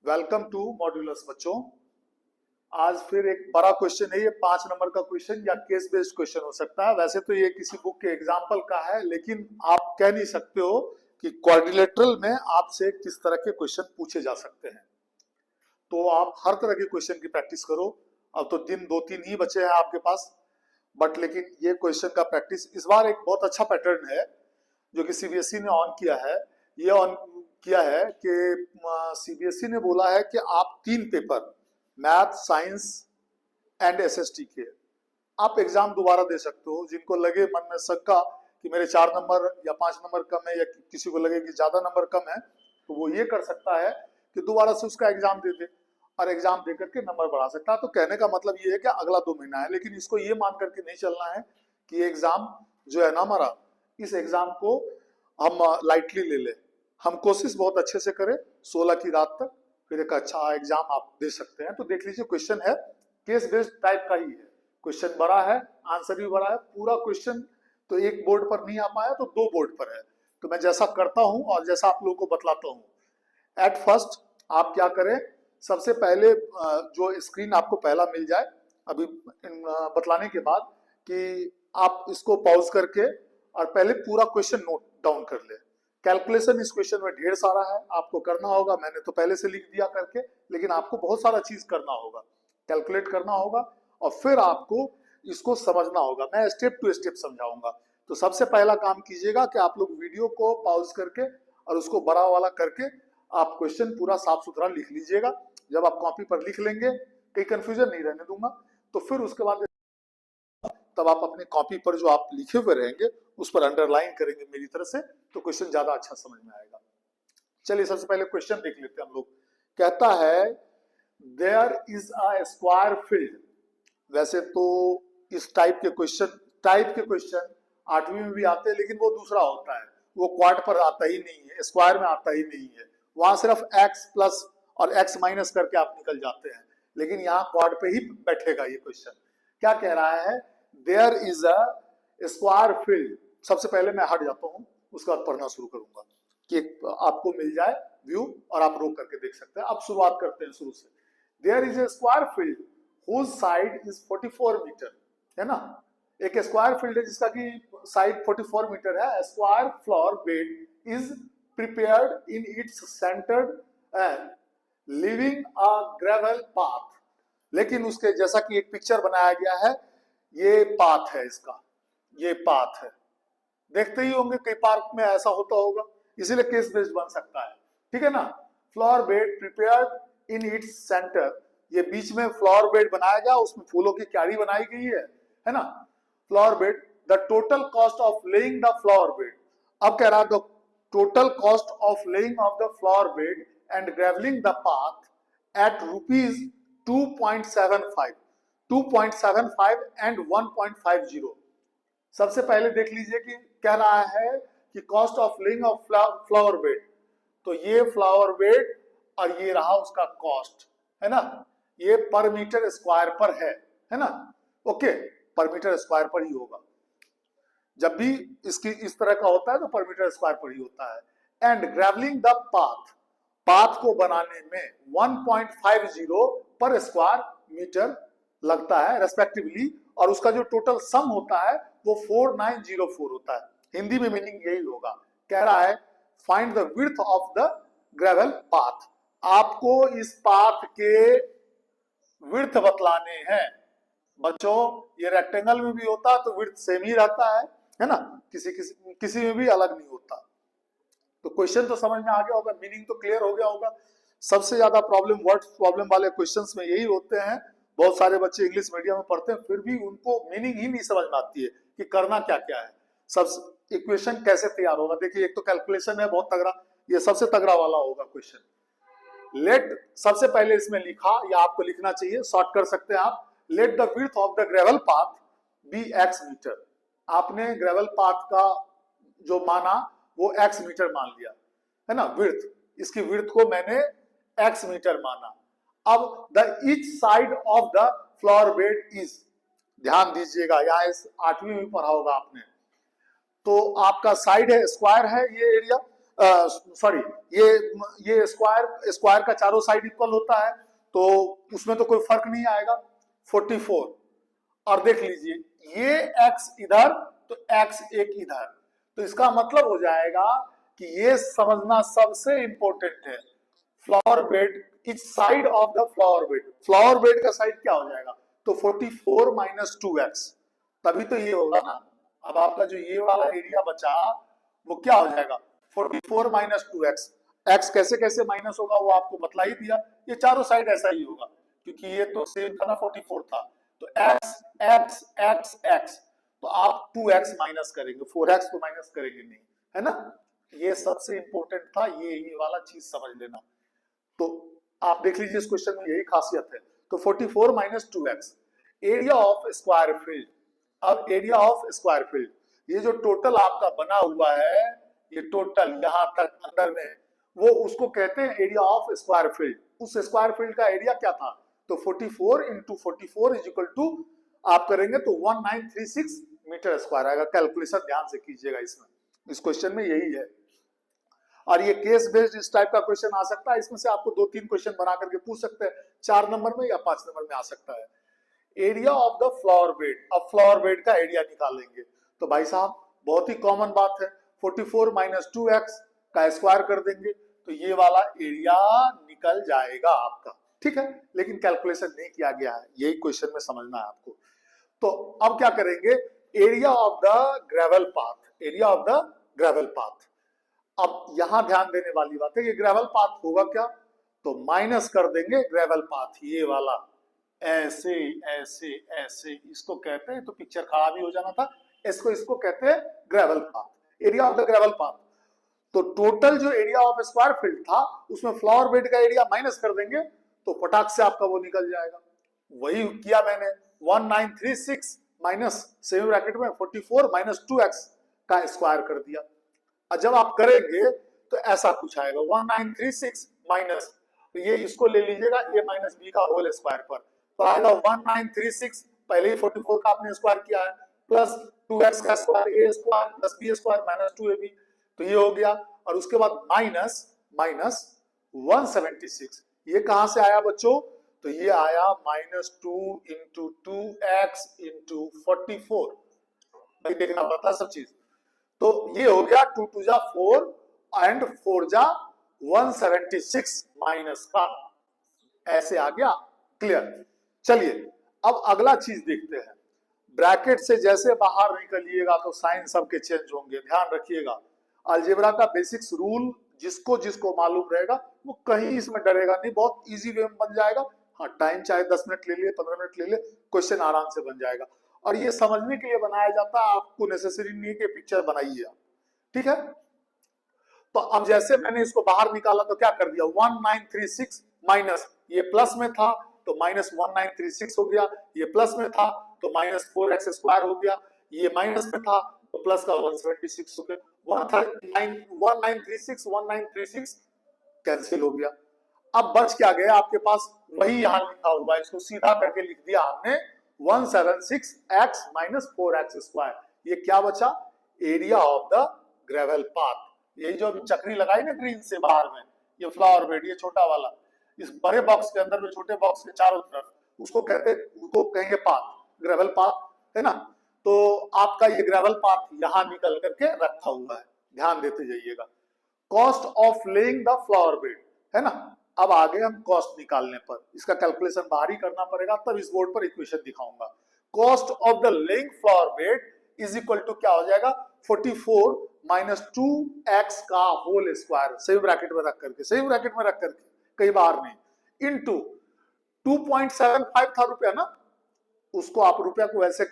Welcome to modulus बच्चों। आज फिर एक बड़ा क्वेश्चन है, ये 5 नंबर का क्वेश्चन या केस बेस्ड क्वेश्चन हो सकता है। वैसे तो ये किसी बुक के एग्जाम्पल का है, लेकिन आप कह नहीं सकते हो कि क्वाड्रिलेटरल में आपसे किस तरह के क्वेश्चन पूछे जा सकते हैं। तो आप हर तरह के क्वेश्चन की प्रैक्टिस करो। अब तो दिन 2-3 ही बचे हैं आपके पास, बट लेकिन ये क्वेश्चन का प्रैक्टिस इस बार एक बहुत अच्छा पैटर्न है जो कि सीबीएसई ने ऑन किया है। ये ऑन किया है कि सीबीएसई ने बोला है कि आप 3 paper math, science and SST के आप एग्जाम दोबारा दे सकते हो। जिनको लगे मन में शंका कि मेरे 4 नंबर या 5 नंबर कम है, या किसी को लगे कि ज्यादा नंबर कम है, तो वो ये कर सकता है कि दोबारा से उसका एग्जाम दे दे और एग्जाम दे करके नंबर बढ़ा सकता है। तो कहने का मतलब ये है कि अगला 2 महीना है, लेकिन इसको ये मान करके नहीं चलना है कि ये एग्जाम जो है ना हमारा, इस एग्जाम को हम लाइटली ले लें। हम कोशिश बहुत अच्छे से करें 16 की रात तक, फिर एक अच्छा एग्जाम आप दे सकते हैं। तो देख लीजिए, क्वेश्चन है केस बेस्ड टाइप का ही है। क्वेश्चन बड़ा है, आंसर भी बड़ा है। पूरा क्वेश्चन तो एक बोर्ड पर नहीं आ पाया तो 2 बोर्ड पर है। तो मैं जैसा करता हूं और जैसा आप लोगों को बतलाता हूं, एट फर्स्ट आप क्या करें, सबसे पहले जो स्क्रीन आपको पहला मिल जाए अभी बतलाने के बाद, कि आप इसको पॉज करके और पहले पूरा क्वेश्चन नोट डाउन कर ले। कैलकुलेशन इस क्वेश्चन में ढेर सारा है, आपको करना होगा। मैंने तो पहले से लिख दिया करके, लेकिन आपको बहुत सारा चीज करना होगा, कैलकुलेट करना होगा और फिर आपको इसको समझना होगा। मैं स्टेप टू स्टेप समझाऊंगा। तो सबसे पहला काम कीजिएगा कि आप लोग वीडियो को पॉज करके और उसको बड़ा वाला करके आप क्वेश्चन पूरा साफ सुथरा लिख लीजिएगा। जब आप कॉपी पर लिख लेंगे, कहीं कंफ्यूजन नहीं रहने दूंगा, तो फिर उसके बाद तब आप अपने कॉपी पर जो आप लिखे हुए रहेंगे उस पर अंडरलाइन करेंगे मेरी तरफ से, तो क्वेश्चन ज्यादा अच्छा समझ में आएगा। चलिए सबसे पहले क्वेश्चन देख लेते हैं हम लोग। कहता है there is a square field. वैसे तो इस टाइप के क्वेश्चन 8वीं में भी आते हैं, लेकिन वो दूसरा होता है, वो क्वाड पर आता ही नहीं है, स्क्वायर में आता ही नहीं है। वहां सिर्फ x प्लस और x माइनस करके आप निकल जाते हैं, लेकिन यहाँ क्वाड पे ही बैठेगा ये क्वेश्चन। क्या कह रहा है, there is a square field. सबसे पहले मैं हट जाता हूँ, उसके बाद पढ़ना शुरू करूंगा कि आपको मिल जाए व्यू और आप रोक करके देख सकते हैं। अब शुरुआत करते हैं शुरू से। There is a square field whose side is 44 मीटर, है ना। एक स्क्वायर फील्ड है जिसका की साइड 44 मीटर है। Square flower bed is prepared in its centred and leaving a gravel path. लेकिन उसके जैसा कि एक पिक्चर बनाया गया है, ये पाथ है, इसका ये पाथ है। देखते ही होंगे कई पार्क में ऐसा होता होगा, इसीलिए केस बेस्ड बन सकता है, ठीक है ना। Floor bed prepared in its centre, ये बीच में फ्लोर बेड बनाया गया, उसमें फूलों की क्यारी बनाई गई है ना। Floor bed, the total cost of laying the floor bed. अब कह रहा है the total cost of laying of the floor bed and gravelling the path at rupees 2.75 and 1.50। सबसे पहले देख लीजिए कि कह रहा है कि cost of laying of flower bed, तो ये फ्लावर बेड और ये रहा उसका कॉस्ट, है ना। ये पर मीटर स्क्वायर पर है ना। ओके, पर मीटर स्क्वायर पर ही होगा। जब भी इसकी इस तरह का होता है तो पर मीटर स्क्वायर पर ही होता है। And gravelling the path, path को बनाने में 1.50 पर स्क्वायर मीटर लगता है रेस्पेक्टिवली, और उसका जो टोटल सम होता है वो 4904 होता है। हिंदी में मीनिंग यही होगा। कह रहा है find the width of the gravel path. आपको इस पाथ के विड्थ बतलाने हैं बच्चों। ये रेक्टेंगल में भी होता तो विड्थ सेम ही रहता है ना, किसी में भी अलग नहीं होता। तो क्वेश्चन तो समझ में आ गया होगा, मीनिंग तो क्लियर हो गया होगा। सबसे ज्यादा प्रॉब्लम वर्ड प्रॉब्लम वाले क्वेश्चंस में यही होते हैं। बहुत सारे बच्चे इंग्लिश मीडियम में पढ़ते हैं, फिर भी उनको मीनिंग ही नहीं समझ में आती है कि करना क्या क्या है। सब इक्वेशन कैसे तैयार होगा। देखिए, एक तो कैलकुलेशन है बहुत तगड़ा, ये सबसे तगड़ा वाला होगा क्वेश्चन। लेट, सबसे पहले इसमें लिखा, या आपको लिखना चाहिए, शॉर्ट कर सकते हैं आप। Let the width of the gravel path be x metre. आपने ग्रेवल पाथ का जो माना वो x मीटर मान लिया, है ना। विड्थ, इसकी विड्थ को मैंने x मीटर माना। अब the each side of the floor bed is, ध्यान दीजिएगा, यहाँ इस 8वीं में पढ़ा होगा आपने। तो आपका साइड है, स्क्वायर है ये एरिया, सॉरी, ये स्क्वायर का चारों साइड इक्वल होता है, तो उसमें तो कोई फर्क नहीं आएगा 44। और देख लीजिए ये x इधर तो x एक इधर, तो इसका मतलब हो जाएगा कि ये समझना सबसे इंपॉर्टेंट है, flower bed etch side of the flower bed, flower bed का साइड क्या हो जाएगा, तो 44 माइनस 2x, तभी तो ये होगा ना। अब आपका जो ये वाला एरिया बचा वो क्या हो जाएगा 44 माइनस 2x, x कैसे कैसे माइनस होगा वो आपको बतला ही दिया, ये चारों साइड ऐसा ही होगा क्योंकि ये तो सेम था ना 44 था, तो x x x x, तो आप 2x माइनस करेंगे, 4x तो माइनस करेंगे नहीं, है ना। ये सबसे इंपॉर्टेंट था, ये वाला चीज समझ लेना। तो आप देख लीजिए इस क्वेश्चन में यही खासियत है। तो 44 minus 2x, area of square field. अब एरिया ऑफ स्क्वायर फील्ड, ये जो टोटल आपका बना हुआ है, ये टोटल यहां तक अंदर में, वो उसको कहते हैं एरिया ऑफ स्क्वायर फील्ड। उस स्क्वायर फील्ड का एरिया क्या था, तो 44 इंटू 44 इज इक्वल टू आप करेंगे तो 1936 मीटर स्क्वायर आएगा। कैलकुलेशन ध्यान से कीजिएगा, इसमें इस क्वेश्चन में यही है। और ये केस बेस्ड इस टाइप का क्वेश्चन आ सकता है, इसमें से आपको 2-3 क्वेश्चन बना करके पूछ सकते हैं, 4 नंबर में या 5 नंबर में आ सकता है। Area of the flower bed, अब फ्लावर बेड का एरिया निकालेंगे, तो भाई साहब बहुत ही कॉमन बात है, 44 माइनस 2x का स्क्वायर कर देंगे तो ये वाला एरिया निकल जाएगा आपका, ठीक है। लेकिन कैलकुलेशन नहीं किया गया है, यही क्वेश्चन में समझना है आपको। तो अब क्या करेंगे, area of the gravel path, area of the gravel path. अब यहां ध्यान देने वाली बात है, ये ग्रेवल पाथ होगा क्या, तो माइनस कर देंगे ग्रेवल पाथ, ये वाला ऐसे ऐसे ऐसे, इसको कहते हैं, तो पिक्चर खराब ही हो जाना था, इसको कहते हैं gravel path, area of the gravel path. तो टोटल जो एरिया ऑफ स्क्वायर फील्ड था उसमें फ्लावर बेड का एरिया माइनस कर देंगे तो फटाक से आपका वो निकल जाएगा। वही किया मैंने, 1936 माइनस सेमी ब्रैकेट में 44 माइनस 2x का स्क्वायर कर दिया। और जब आप करेंगे तो ऐसा कुछ आएगा 1936 माइनस, तो ये इसको ले लीजिएगा a माइनस बी का होल स्क्वायर पर, तो आएगा 1936, पहले ही 44 का आपने स्क्वायर किया है, प्लस 2x का square a square plus b square minus 2ab, तो ये हो गया। और उसके बाद माइनस माइनस 176, ये कहां से आया बच्चों, तो ये आया -2 इंटू 2x इंटू 44, भाई देखना पड़ता सब चीज। तो ये हो गया 2 2 जा 4 एंड 4 जा 176 माइनस का, ऐसे आ गया, क्लियर। चलिए अब अगला चीज देखते हैं, ब्रैकेट से जैसे बाहर निकलिएगा तो साइन सबके चेंज होंगे, ध्यान रखिएगा। अलजेब्रा का बेसिक्स रूल जिसको जिसको मालूम रहेगा वो कहीं इसमें डरेगा नहीं, बहुत इजी वे में बन जाएगा। हाँ, टाइम चाहे 10 मिनट ले लिए, 15 मिनट ले लिए, क्वेश्चन आराम से बन जाएगा। और ये समझने के लिए बनाया जाता है, आपको नेसेसरी नहीं है कि पिक्चर बनाइए आप, ठीक है। तो अब जैसे मैंने इसको बाहर निकाला तो क्या कर दिया, 1936 माइनस, ये प्लस में था तो माइनस 1936 हो गया, ये प्लस में था तो माइनस 4x स्क्वायर हो गया, ये माइनस में था तो प्लस का 176 हो गया, 1936 कैंसिल हो गया। अब बच क्या गया आपके पास, वही यहां लिखा हुआ है, इसको सीधा करके लिख दिया हमने 176x माइनस 4x स्क्वायर। ये क्या बचा, area of the gravel path. यही जो चक्री लगाई ना ग्रीन से बाहर में, ये फ्लावर बेड, ये छोटा वाला, इस बड़े बॉक्स के अंदर में छोटे बॉक्स के चारों तरफ, उसको कहेंगे पाथ, ग्रेवल पाथ, है ना। तो आपका ये ग्रेवल पाथ यहां निकल करके रखा हुआ है, ध्यान देते जाइएगा। Cost of laying the flower bed, है ना। अब आगे हम कॉस्ट निकालने पर, इसका कैलकुलेशन बाहर ही करना पड़ेगा, तब इस बोर्ड पर इक्वेशन दिखाऊंगा। Cost of the laying flower bed is equal to क्या हो जाएगा, 44 माइनस 2x का होल स्क्वायर, सही ब्रैकेट में रख करके, सही ब्रैकेट में रख करके, कई बार नहीं, इनटू 2.75 था रुपया ना, उसको आप रुपया को वैसे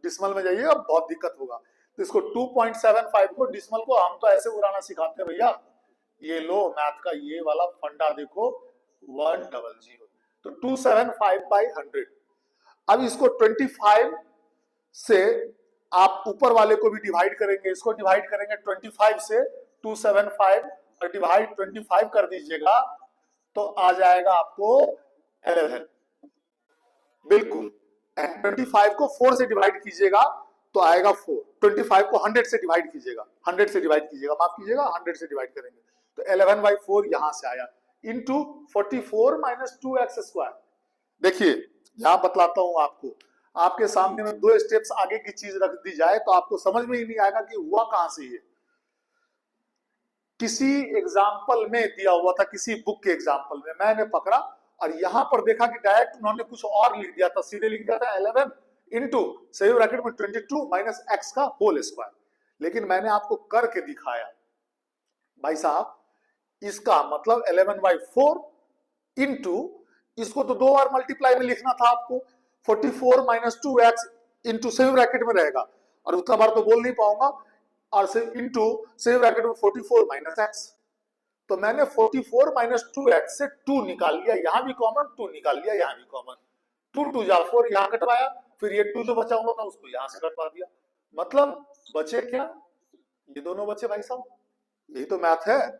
डिसमल में जाइएगा बहुत दिक्कत होगा, तो इसको 2.75 को डिसमल को हम तो ऐसे उड़ाना सिखाते हैं भैया, ये लो मैथ का ये वाला फंडा देखो, 100, तो 275 बाई 100। अब इसको 25 से आप ऊपर वाले को भी डिवाइड करेंगे, इसको डिवाइड करेंगे 25 से, 275 और डिवाइड 25 कर दीजिएगा तो आ जाएगा आपको 11, बिल्कुल। 25 को 4 से डिवाइड कीजिएगा तो आएगा 4। 25 को 100 से डिवाइड कीजिएगा, 100 से डिवाइड कीजिएगा, माफ कीजिएगा 100 से डिवाइड करेंगे तो 11/4 यहां से आया इंटू 44 माइनस 2x स्क्वायर। देखिए यहां बतलाता हूं आपको, आपके सामने में 2 स्टेप्स आगे की चीज रख दी जाए तो आपको समझ में ही नहीं आएगा कि हुआ कहां से ये। किसी एग्जाम्पल में दिया हुआ था, किसी बुक के एग्जाम्पल में मैंने पकड़ा और यहां पर देखा कि डायरेक्ट उन्होंने कुछ और लिख दिया था, सीधे लिख दिया था 11 इंटू सही ब्रैकेट में 22 माइनस एक्स का होल स्क्वायर। लेकिन मैंने आपको करके दिखाया भाई साहब, इसका मतलब 11/4 इंटू, इसको तो 2 बार मल्टीप्लाई में लिखना था आपको, 44 माइनस 2x इंटू सही ब्रैकेट में रहेगा और उतना बार तो बोल नहीं पाऊंगा, और से इंटू सही ब्रैकेट में 44 माइनस एक्स। तो मैंने 44 माइनस 2x से 2 निकाल लिया, यहां भी कॉमन 2 निकाल लिया, यहां भी कॉमन 2 2 जा 4 यहां कटवाया, फिर ये 2 जो बचा हुआ था उसको यहां से कटवा दिया, मतलब बचे क्या, ये दोनों बचे भाई साहब। यही तो मैथ है,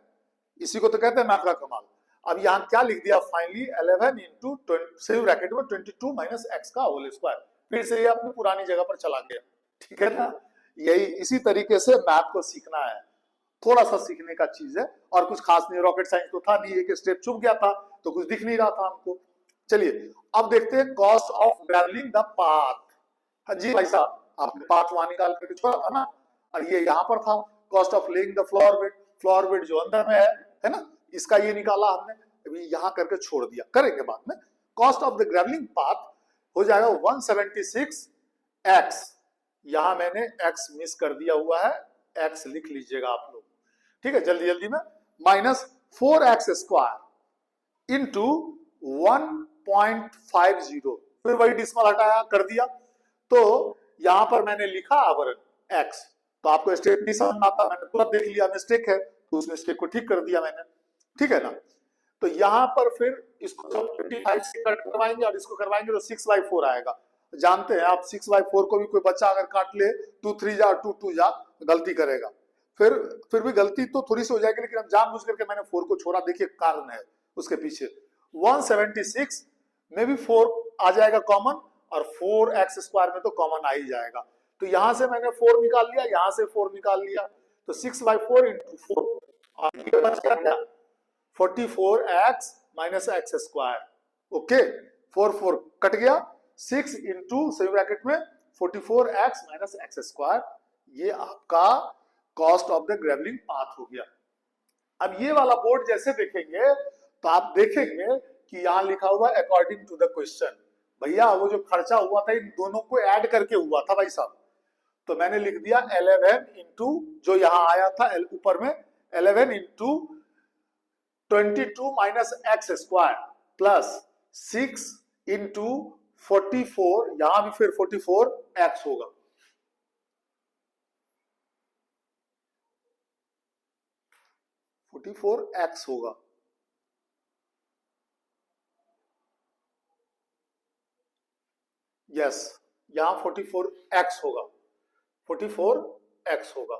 इसी को तो कहते हैं मैथ का कमाल। अब यहाँ क्या लिख दिया फाइनली 11 इंटू सही ब्रैकेट में 22 माइनस एक्स का होल स्क्वायर, फिर से ये अपनी पुरानी जगह पर चला गया, ठीक है ना। यही इसी तरीके से मैथ को सीखना है, थोड़ा सा सीखने का चीज है और कुछ खास नहीं, रॉकेट साइंस तो था नहीं, एक स्टेप चुप गया था तो कुछ दिख नहीं रहा था हमको। चलिए अब देखते हैं cost of travelling the path. हाँ जी भाई साहब, आपने पाथ वहां निकाल करके छोड़ा था ना, और ये यहाँ पर था cost of laying the floor bed जो अंदर में है ना, इसका ये निकाला हमने, अभी यहाँ करके छोड़ दिया, करेंगे बाद में। Cost of the grovelling path हो जाएगा 176x, यहां मैंने x मिस कर दिया हुआ है, x लिख लीजिएगा आप लोग, ठीक है, जल्दी जल्दी में, माइनस 4x स्क्वायर इंटू 1.50, फिर वही डिस्मल हटाया कर दिया, तो यहां पर मैंने लिखा आवरण x, तो आपको स्टेप नहीं समझ आता, मैंने पूरा देख लिया मिस्टेक है तो उस मिस्टेक को ठीक कर दिया मैंने, ठीक है ना। तो यहां पर फिर इसको 25 से कट करवाएंगे और इसको करवाएंगे तो 6/4 आएगा। जानते हैं आप 6/4 को भी कोई बच्चा अगर काट ले 2 3 जा 2 2 जा गलती करेगा, फिर भी गलती तो थोड़ी सी हो जाएगी, लेकिन हम जानबूझ करके मैंने 4 को छोड़ा, देखिए कारण है उसके पीछे। 176 में भी 4 आ जाएगा कॉमन और 4x स्क्वायर में तो कॉमन आ ही जाएगा, तो यहां से मैंने 4 निकाल लिया, यहां से 4 निकाल लिया, तो 6/4 इंटू 4 और ये बचा क्या 44x minus x square, okay 4 4 cut गया, 6 इंटू सही ब्रैकेट में 44x माइनस एक्स स्क्वायर, ये आपका cost of the grovelling path हो गया। अब ये वाला बोर्ड जैसे देखेंगे तो आप देखेंगे कि यहां लिखा हुआ अकॉर्डिंग टू द क्वेश्चन, भैया वो जो खर्चा हुआ था इन दोनों को ऐड करके हुआ था भाई साहब, तो मैंने लिख दिया 11 इंटू जो यहां आया था ऊपर में 11 into 22 minus x square plus 6 into 44, यहां भी फिर 44x होगा, x होगा, यस यहां 44x होगा, 44x होगा,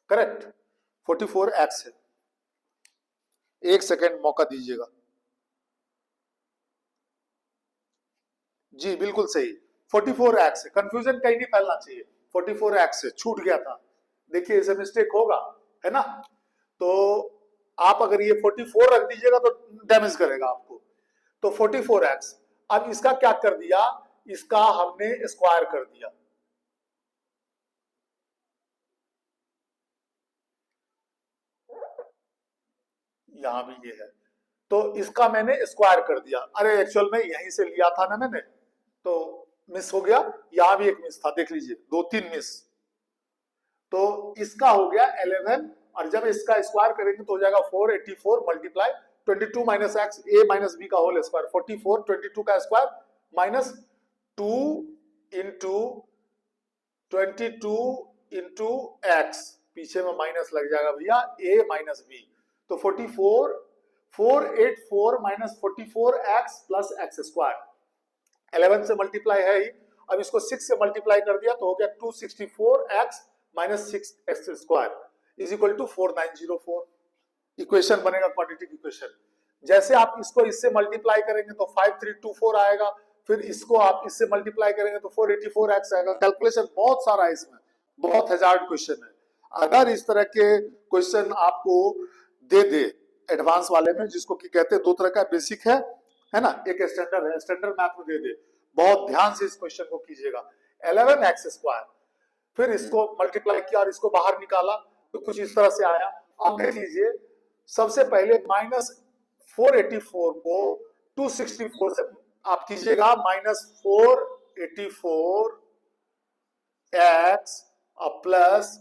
करेक्ट 44x है। एक सेकेंड मौका दीजिएगा, जी बिल्कुल सही 44x है, कंफ्यूजन कहीं नहीं फैलना चाहिए, 44x है, छूट गया था, देखिए इसे मिस्टेक होगा है ना, तो आप अगर ये 44 रख दीजिएगा तो डैमेज करेगा आपको, तो 44x। अब इसका क्या कर दिया, इसका हमने स्क्वायर कर दिया, यहां भी ये है, तो इसका मैंने स्क्वायर कर दिया, अरे एक्चुअल में यहीं से लिया था ना मैंने, तो मिस हो गया, यहां भी एक मिस था, देख लीजिए 2 3 मिस, तो इसका हो गया 11 और जब इसका स्क्वायर करेंगे तो हो जाएगा 484 मल्टीप्लाई 22 माइनस एक्स ए माइनस बी का होल स्क्वायर 44, 22 का square minus 2 into 22 into x, पीछे में माइनस लग जाएगा भैया ए माइनस बी, तो 44 484 minus 44x plus x square, 11 से मल्टीप्लाई है ही, अब इसको 6 से मल्टीप्लाई कर दिया तो हो गया 264x minus 6x square is equal to 4904, equation बनेगा क्वाड्रेटिक इक्वेशन। जैसे आप इसको इससे मल्टीप्लाई करेंगे तो 5324 आएगा, फिर इसको आप इससे मल्टीप्लाई करेंगे तो 484x आएगा। कैलकुलेशन बहुत सारा है इसमें, बहुत हजार्ड क्वेश्चन है। अगर इस तरह के क्वेश्चन आपको दे दे एडवांस वाले में, जिसको कि कहते हैं दो तरह का, बेसिक है ना, एक स्टैंडर्ड है, स्टैंडर्ड मैथ में दे दे, बहुत ध्यान से इस क्वेश्चन को कीजिएगा। 11x², फिर इसको मल्टीप्लाई किया और इसको बाहर निकाला तो कुछ इस तरह से आया। आप देख लीजिए, सबसे पहले -484 को 264 से आप कीजिएगा, -484x प्लस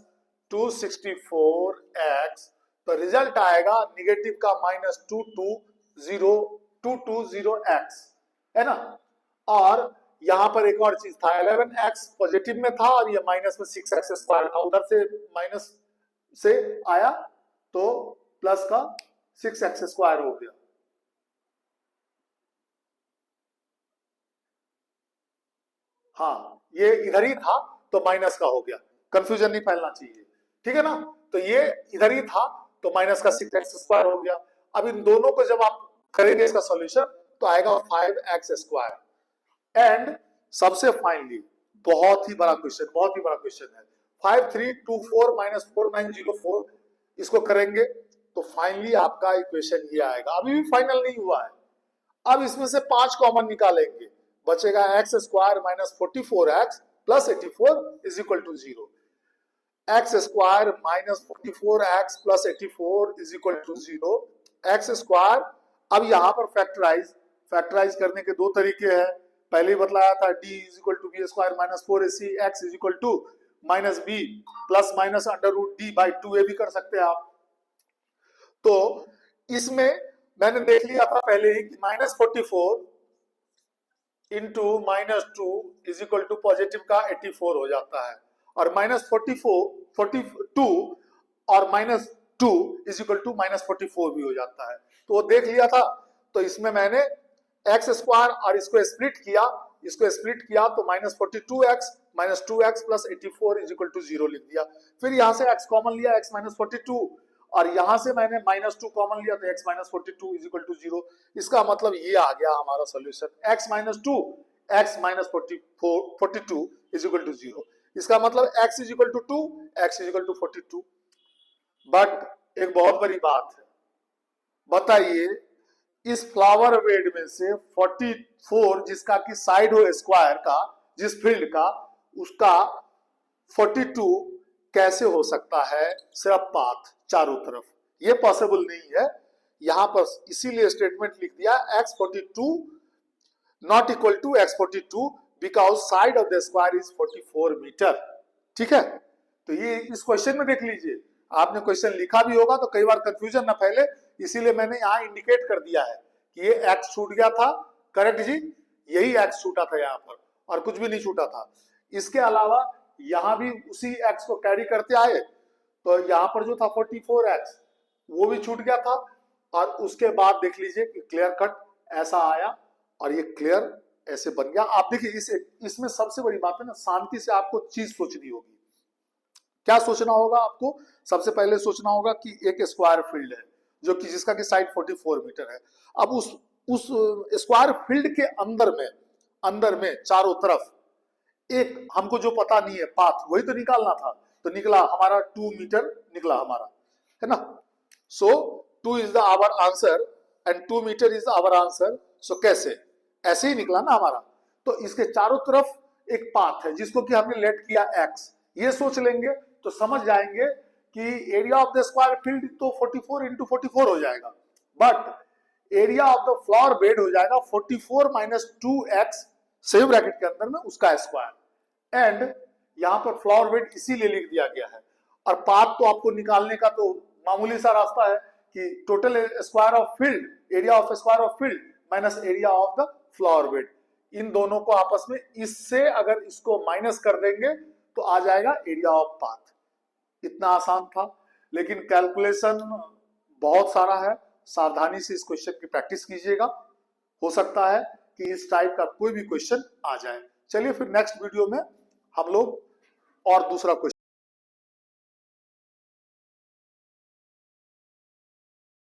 264x, तो रिजल्ट आएगा निगेटिव का -220x, है ना। और यहां पर एक और चीज था, 11x पॉजिटिव में था और ये माइनस में 6x² था, उधर से माइनस से आया तो प्लस का 6x² हो गया। हाँ, ये इधर ही था तो माइनस का हो गया, कंफ्यूजन नहीं फैलना चाहिए, ठीक है ना। तो ये इधर ही था तो माइनस का 6x² हो गया। अब इन दोनों को जब आप करेंगे इसका सॉल्यूशन तो आएगा 5x²। एंड सबसे फाइनली बहुत ही बड़ा क्वेश्चन, बहुत ही बड़ा क्वेश्चन है, 5324 - 4904, इसको करेंगे तो फाइनली आपका इक्वेशन ये आएगा। अभी भी फाइनल नहीं हुआ है, अब इसमें से 5 कॉमन निकालेंगे, बचेगा x² - 44x plus 84 is equal to 0। x² - 44x plus 84 is equal to 0। x², अब यहां पर फैक्टराइज करने के दो तरीके हैं, पहले ही बतलाया था, d is equal to b² - 4ac, x is equal to -b plus minus √d/2, ये भी कर सकते हैं आप। तो इसमें मैंने देख लिया था पहले ही कि -44 into -2 is equal to positive का 84 हो जाता है, और -42 और -2 इज इक्वल टू -44 भी हो जाता है, तो वो देख लिया था। तो इसमें मैंने x² और इसको स्प्लिट किया तो -42x - 2x plus 84 is equal to 0 लिख दिया। फिर यहां से x कॉमन लिया, x - 42, और यहां से मैंने -2 कॉमन लिया तो x - 42 इज इक्वल टू 0। इसका मतलब ये आ गया हमारा solution, x - 2 x - 42 is equal to 0। इसका मतलब x is equal to 2, x is equal to 42। But एक बहुत बड़ी बात है, बताइए इस फ्लावर बेड में से 44 जिसका कि साइड हो स्क्वायर का, जिस फील्ड का, उसका 42 कैसे हो सकता है सिर्फ पाथ चारों तरफ, ये पॉसिबल नहीं है। यहां पर इसीलिए स्टेटमेंट लिख दिया x42 not equal to x42 because side of the square is 44 metre, ठीक है। तो ये इस क्वेश्चन में देख लीजिए, आपने क्वेश्चन लिखा भी होगा तो कई बार कंफ्यूजन ना फैले, इसीलिए मैंने यहाँ इंडिकेट कर दिया है कि ये x छूट गया था, करेक्ट जी, यही x छूटा था यहाँ पर, और कुछ भी नहीं छूटा था। इसके अलावा यहाँ भी उसी x को कैरी करते आए, तो यहाँ पर जो था 44x वो भी छूट गया था, और उसके बाद देख लीजिए कि क्लियर कट ऐसा आया और ये क्लियर ऐसे बन गया। आप देखिए इसमें सबसे बड़ी बात है ना, शांति से आपको चीज सोचनी होगी। क्या सोचना होगा आपको? सबसे पहले सोचना होगा कि एक स्क्वायर फील्ड है जो कि जिसका कि साइड 44 मीटर है। अब उस स्क्वायर फील्ड के अंदर में चारों तरफ एक हमको जो पता नहीं है पाथ, वही तो निकालना था, तो निकला हमारा 2 मीटर निकला हमारा, है ना। So 2 is the our answer and 2 meter is our answer. So कैसे, ऐसे ही निकला ना हमारा। तो इसके चारों तरफ एक पाथ है जिसको कि हमने लेट किया x, ये सोच लेंगे तो समझ जाएंगे कि area of the square field तो 44 इंटू 44 हो जाएगा, but area of the floor bed हो जाएगा 44 माइनस 2x सेम ब्रैकेट के अंदर में उसका स्क्वायर। एंड यहां पर फ्लोर बेड इसीलिए लिख दिया गया है। और पाथ तो आपको निकालने का तो मामूली सा रास्ता है कि total square of field, area of square of field minus area of the floor bed, इन दोनों को आपस में, इससे अगर इसको माइनस कर देंगे तो आ जाएगा एरिया ऑफ पाथ। इतना आसान था, लेकिन कैलकुलेशन बहुत सारा है। सावधानी से इस क्वेश्चन की प्रैक्टिस कीजिएगा, हो सकता है कि इस टाइप का कोई भी क्वेश्चन आ जाए। चलिए फिर नेक्स्ट वीडियो में हम लोग और दूसरा क्वेश्चन